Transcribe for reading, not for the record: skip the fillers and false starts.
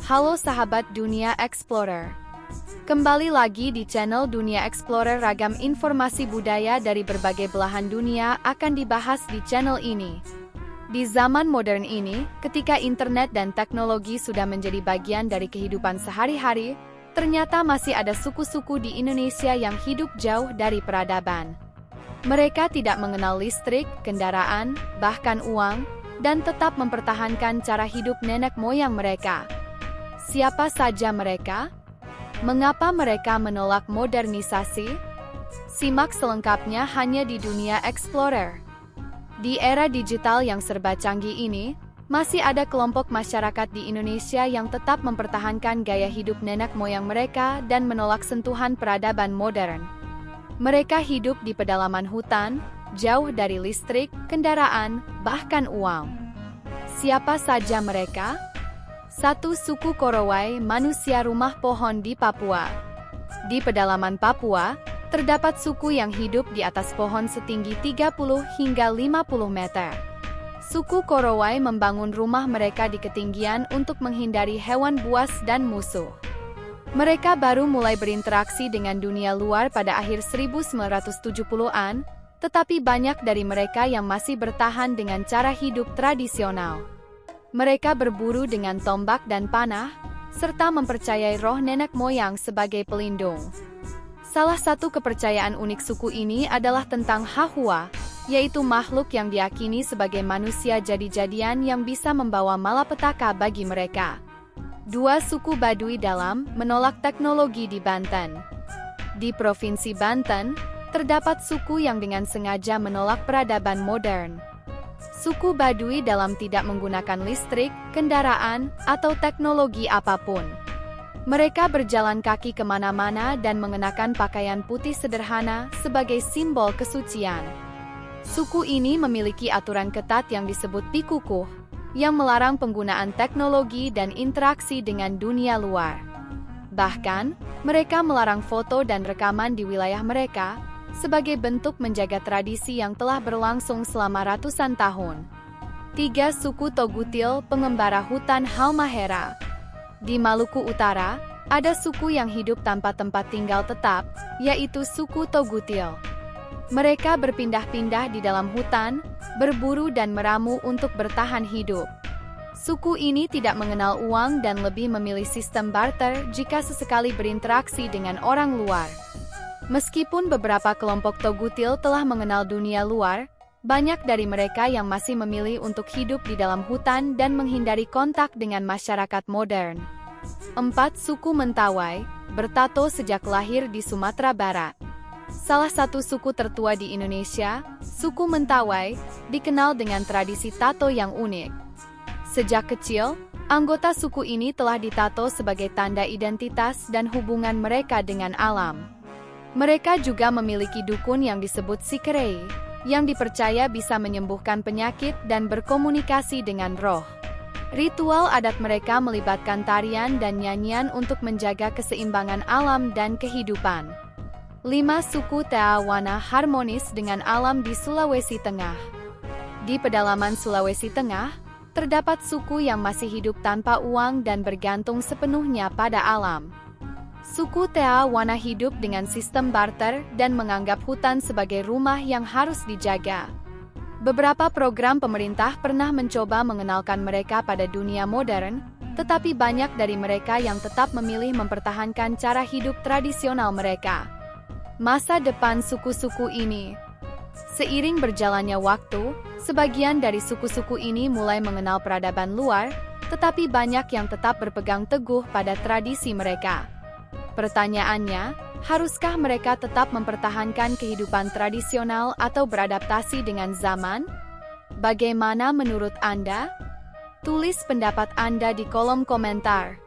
Halo sahabat Dunia Explorer. Kembali lagi di channel Dunia Explorer, ragam informasi budaya dari berbagai belahan dunia akan dibahas di channel ini. Di zaman modern ini, ketika internet dan teknologi sudah menjadi bagian dari kehidupan sehari-hari, ternyata masih ada suku-suku di Indonesia yang hidup jauh dari peradaban. Mereka tidak mengenal listrik, kendaraan, bahkan uang, dan tetap mempertahankan cara hidup nenek moyang mereka. Siapa saja mereka? Mengapa mereka menolak modernisasi? Simak selengkapnya hanya di Dunia Explorer. Di era digital yang serba canggih ini, masih ada kelompok masyarakat di Indonesia yang tetap mempertahankan gaya hidup nenek moyang mereka dan menolak sentuhan peradaban modern. Mereka hidup di pedalaman hutan, jauh dari listrik, kendaraan, bahkan uang. Siapa saja mereka? 1. Suku Korowai, manusia rumah pohon di Papua. Di pedalaman Papua, terdapat suku yang hidup di atas pohon setinggi 30 hingga 50 meter. Suku Korowai membangun rumah mereka di ketinggian untuk menghindari hewan buas dan musuh. Mereka baru mulai berinteraksi dengan dunia luar pada akhir 1970-an, tetapi banyak dari mereka yang masih bertahan dengan cara hidup tradisional. Mereka berburu dengan tombak dan panah, serta mempercayai roh nenek moyang sebagai pelindung. Salah satu kepercayaan unik suku ini adalah tentang Hahua, yaitu makhluk yang diyakini sebagai manusia jadi-jadian yang bisa membawa malapetaka bagi mereka. 2. Suku Baduy Dalam, menolak teknologi di Banten. Di Provinsi Banten, terdapat suku yang dengan sengaja menolak peradaban modern. Suku Baduy Dalam tidak menggunakan listrik, kendaraan, atau teknologi apapun. Mereka berjalan kaki kemana-mana dan mengenakan pakaian putih sederhana sebagai simbol kesucian. Suku ini memiliki aturan ketat yang disebut Pikukuh, yang melarang penggunaan teknologi dan interaksi dengan dunia luar. Bahkan, mereka melarang foto dan rekaman di wilayah mereka, sebagai bentuk menjaga tradisi yang telah berlangsung selama ratusan tahun. 3. Suku Togutil, pengembara hutan Halmahera. Di Maluku Utara, ada suku yang hidup tanpa tempat tinggal tetap, yaitu suku Togutil. Mereka berpindah-pindah di dalam hutan, berburu dan meramu untuk bertahan hidup. Suku ini tidak mengenal uang dan lebih memilih sistem barter jika sesekali berinteraksi dengan orang luar. Meskipun beberapa kelompok Togutil telah mengenal dunia luar, banyak dari mereka yang masih memilih untuk hidup di dalam hutan dan menghindari kontak dengan masyarakat modern. 4. Suku Mentawai, bertato sejak lahir di Sumatera Barat. Salah satu suku tertua di Indonesia, suku Mentawai, dikenal dengan tradisi tato yang unik. Sejak kecil, anggota suku ini telah ditato sebagai tanda identitas dan hubungan mereka dengan alam. Mereka juga memiliki dukun yang disebut Sikerei, yang dipercaya bisa menyembuhkan penyakit dan berkomunikasi dengan roh. Ritual adat mereka melibatkan tarian dan nyanyian untuk menjaga keseimbangan alam dan kehidupan. 5. Suku Teawana, harmonis dengan alam di Sulawesi Tengah. Di pedalaman Sulawesi Tengah, terdapat suku yang masih hidup tanpa uang dan bergantung sepenuhnya pada alam. Suku Teawana hidup dengan sistem barter dan menganggap hutan sebagai rumah yang harus dijaga. Beberapa program pemerintah pernah mencoba mengenalkan mereka pada dunia modern, tetapi banyak dari mereka yang tetap memilih mempertahankan cara hidup tradisional mereka. Masa depan suku-suku ini. Seiring berjalannya waktu, sebagian dari suku-suku ini mulai mengenal peradaban luar, tetapi banyak yang tetap berpegang teguh pada tradisi mereka. Pertanyaannya, haruskah mereka tetap mempertahankan kehidupan tradisional atau beradaptasi dengan zaman? Bagaimana menurut Anda? Tulis pendapat Anda di kolom komentar.